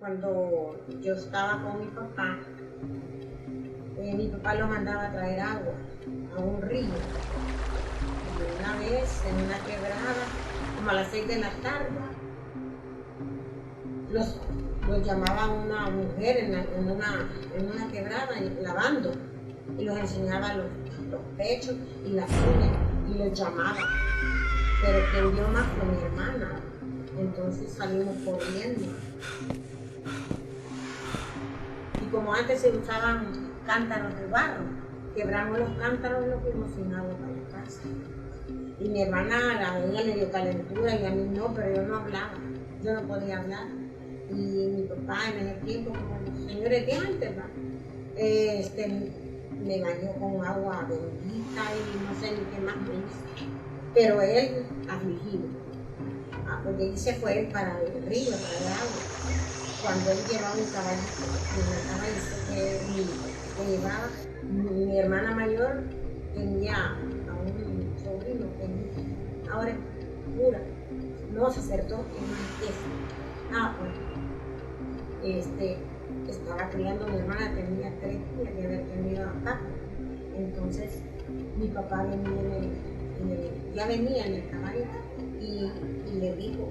cuando yo estaba con mi papá lo mandaba a traer agua a un río. Y una vez en una quebrada, como a las 6 de la tarde, los llamaba una mujer en una quebrada lavando y los enseñaba los pechos y las uñas y los llamaba. Pero quien vio más fue mi hermana. Entonces salimos corriendo. Y como antes se usaban cántaros de barro, quebramos los cántaros y nos fuimos sin agua para la casa. Y mi hermana, a ella le dio calentura y a mí no, pero yo no hablaba, yo no podía hablar. Y mi papá en ese tiempo, como los señores de antes, me bañó con agua bendita y no sé ni qué más me hizo. Pero él afligido. Pues de ahí se fue para el río, para el agua. Cuando él llevaba un caballito, que llevaba, mi hermana mayor tenía a un sobrino que ahora es cura, no sacerdote, no pues, estaba criando, mi hermana tenía 3 días de haber tenido acá. Entonces mi papá ya venía en el caballo y le dijo,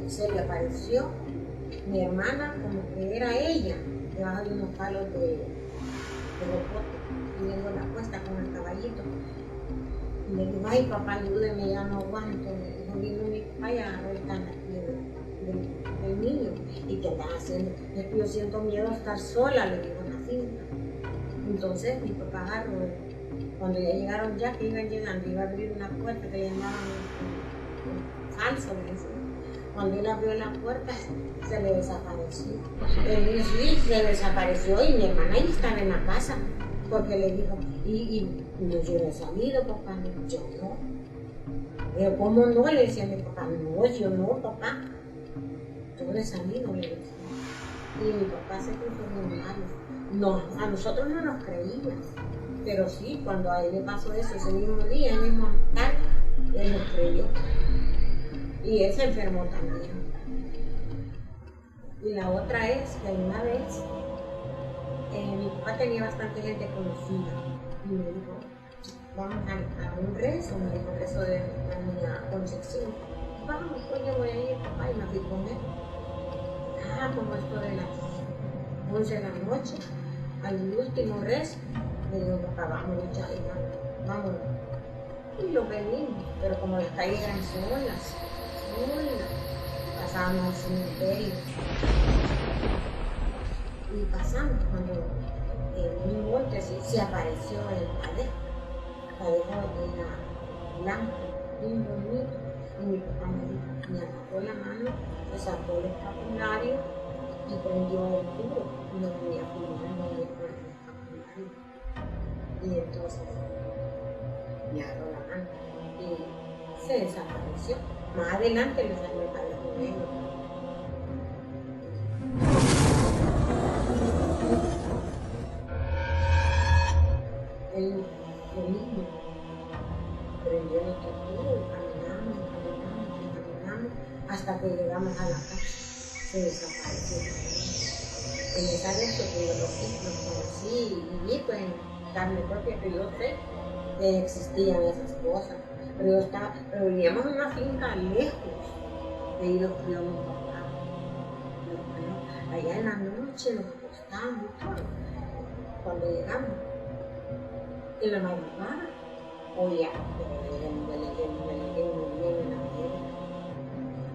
se le apareció mi hermana como que era ella, debajo de unos palos de rocote, viendo la cuesta con el caballito. Y le dijo, ay papá, ayúdeme, ya no aguanto. Le dijo, vino mi papá y agarró el can aquí del niño. ¿Y qué están haciendo? Es que yo siento miedo a estar sola, le dijo en la finca. Entonces mi papá agarró, cuando ya llegaron, ya que iban llegando, iba a abrir una puerta que llamaban falso, le decía. Cuando él abrió la puerta, se le desapareció. El niño sí, se desapareció y mi hermana ahí estaba en la casa, porque le dijo, no, yo no he salido, papá, yo no. Pero ¿cómo no? Le decía a mi papá, no, yo no, papá. Yo no he salido, le decía. Y mi papá se puso muy malo. No, a nosotros no nos creían, pero sí, cuando a él le pasó eso ese mismo día, en el mismo tarde, él nos creyó. Y él se enfermó también. Y la otra es que una vez mi papá tenía bastante gente conocida y me dijo, vamos a un rezo, me dijo, rezo de la niña Concepción. Vamos, pues yo voy a ir, papá, y me fui con él. Como esto de las 11 de la noche, al último rezo, le digo, papá, vamos, ya, vamos. Y lo venimos, pero como las calles eran solas, pasábamos al cementerio y pasamos cuando en un monte se apareció el padejo era blanco, bien bonito, y mi papá me agarró la mano, me sacó el escapulario y prendió el tubo, y no podía fumar, no podía poner el escapulario. Y entonces me agarró la mano y se desapareció. Más adelante le salió el cabello negro. Lo mismo, prendió el tubo y caminamos hasta que llegamos a la casa. Se desapareció. En esa vez que yo los conocí y viví pues, en carne propia, que yo sé que existían esas cosas. Pero vivíamos en una finca lejos de ahí los crió mi papá. Allá en la noche nos acostábamos y todo. Cuando llegamos, en la madrugada, oía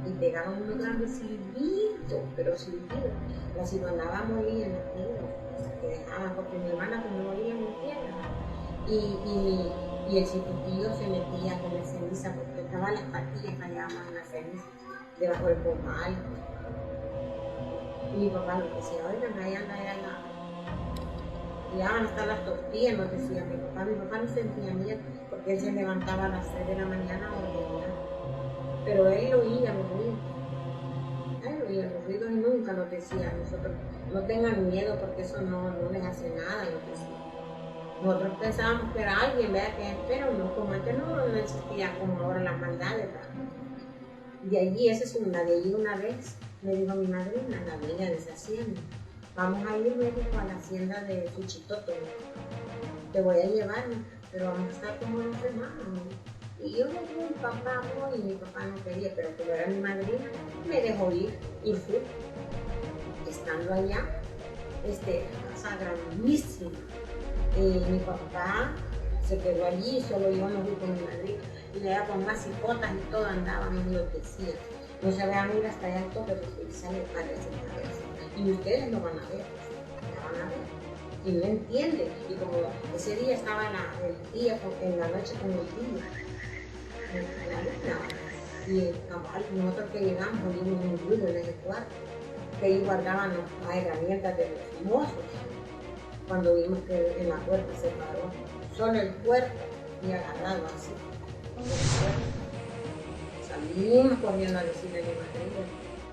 y pegaban unos grandes silbidos, pero silbidos. La silbanaba molía en la tierra, que dejaban, porque mi hermana como molía en la tierra. Y el chiquitillo se metía con la ceniza, porque estaban las patillas que llamaban la ceniza, debajo del pomal. Y mi papá nos decía, oigan, allá van a estar las tortillas, nos decía mi papá no sentía miedo, porque él se levantaba a las 3 de la mañana a ordenar. Pero él oía los ruidos. Él oía los ruidos y nunca nos decía a nosotros, no tengan miedo porque eso no les hace nada, nos decía. Nosotros pensábamos que era alguien, ¿verdad? Pero no, como antes no existía como ahora las maldades, ¿verdad? De allí, esa es una, de allí una vez, Me dijo mi madrina, la dueña de esa hacienda, vamos a ir, me dijo, a la hacienda de Suchitoto. Te voy a llevar, pero vamos a estar como 2 semanas. Y yo le dije, mi papá, y mi papá no quería, pero como era mi madrina, me dejó ir y fui. Estando allá, casa grandísima. Mi papá se quedó allí, solo yo no fui con mi madrina. Y le con unas hipotas y todo andábamos enloquecidas. No se vean ir hasta allá al toque porque sale parece. Y ustedes lo van a ver, la van a ver. Y no entienden. Y como ese día estaba el día en la noche con el día, en la luna. Y cabal, nosotros que llegamos, vimos un grupo en ese cuarto, que ahí guardaban las herramientas de los mozos. Cuando vimos que en la puerta se paró solo el cuerpo y agarrado así. Salimos corriendo a decirle a mi madre,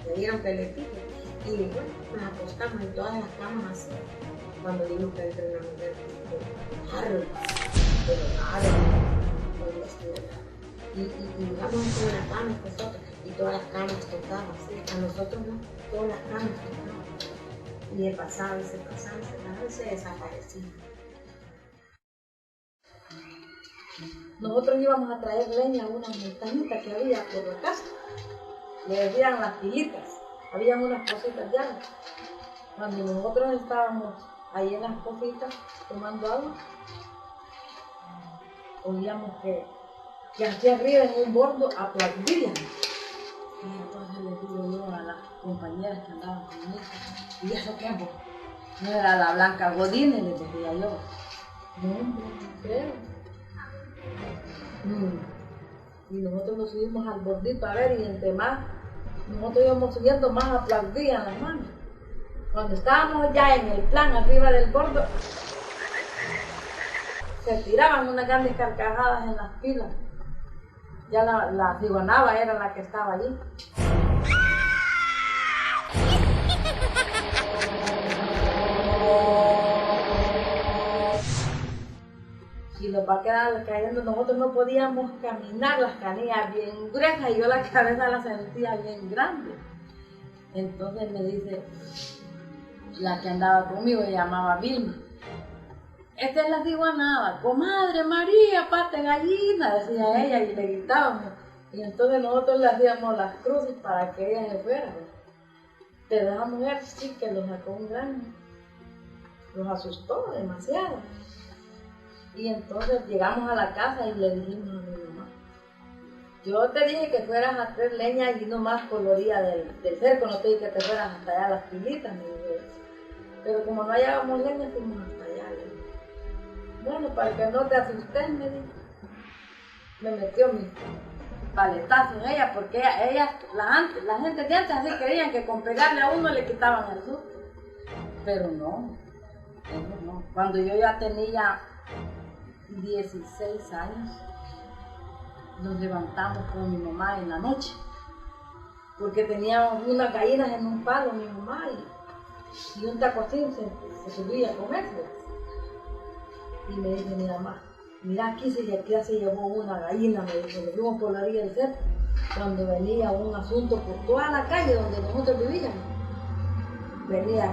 le dieron que le pique. Y bueno, nos acostamos en todas las camas así. Cuando vimos que entró una mujer y digamos en la cama nosotros, y todas las camas tocaban así. A nosotros no, todas las camas tocaban. Y pasaba, y se desaparecía. Nosotros íbamos a traer leña a una montañita que había por la casa. Le decían las pilitas, habían unas cositas llanas. Cuando nosotros estábamos ahí en las cositas tomando agua, oíamos que aquí arriba en un bordo aplaudían. Y entonces le digo yo a las compañeras que andaban conmigo, ¿y eso qué? No era la Blanca Godínez, les decía yo. No creo. Y nosotros nos subimos al bordito a ver, y entre más nosotros íbamos subiendo, más aplaudían las manos. Cuando estábamos ya en el plan arriba del bordo, se tiraban unas grandes carcajadas en las pilas. Ya la ciguanaba era la que estaba allí. Y nos va a quedar cayendo, nosotros no podíamos caminar, las canillas bien gruesas, y yo la cabeza la sentía bien grande. Entonces me dice la que andaba conmigo, se llamaba Vilma, esta es la ciguanaba, comadre María, pate gallina, decía ella, y le gritábamos. Y entonces nosotros le hacíamos las cruces para que ella se fuera. Pero esa mujer sí que lo sacó un gran, los asustó demasiado. Y entonces llegamos a la casa y le dijimos a mi mamá, yo te dije que fueras a traer leña y nomás coloría del cerco, no te dije que te fueras hasta allá a las pilitas, me dijo. Pero como no hallábamos leña, fuimos hasta allá. Bueno, para que no te asustes, me dijo. Me metió mis paletazos en ella, porque la gente de antes así creían que con pegarle a uno le quitaban el susto. Pero no, eso no. Cuando yo ya tenía 16 años, nos levantamos con mi mamá en la noche, porque teníamos unas gallinas en un palo, mi mamá, y un tacocín se subía a comérselas. Y me dice mi mamá, mira aquí se llevó una gallina, me dijo, nos fuimos por la orilla del cerro, cuando venía un asunto por toda la calle donde nosotros vivíamos. Venía,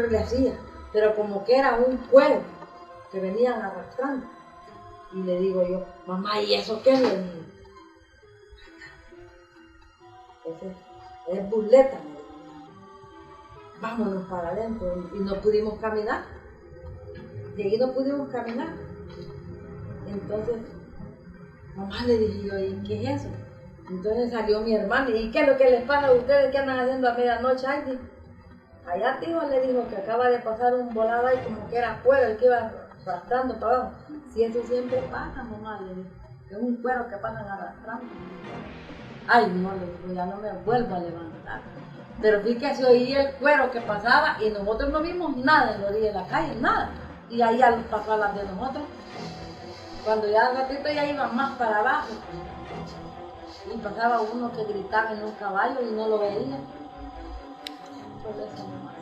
le hacía, pero como que era un cuero que venían arrastrando. Y le digo yo, mamá, ¿y eso qué? Le dije, es burleta, me dijo. Vámonos para adentro. Y no pudimos caminar. De ahí no pudimos caminar. Entonces, mamá, le dije yo, ¿y qué es eso? Entonces salió mi hermana, ¿y qué es lo que les pasa a ustedes? ¿Qué andan haciendo a medianoche? Ay, allá tío le dijo que acaba de pasar un volado ahí como que era fuego, el que iba arrastrando para abajo. Si eso siempre pasa, mamá, le dijo, es un cuero que pasan arrastrando. Ay, no, le digo, ya no me vuelvo a levantar. Pero vi que se oía el cuero que pasaba y nosotros no vimos nada en la orilla de la calle, nada. Y ahí ya pasó a las de nosotros. Cuando ya al ratito ya iban más para abajo. Y pasaba uno que gritaba en un caballo y no lo veía. Por eso, mamá.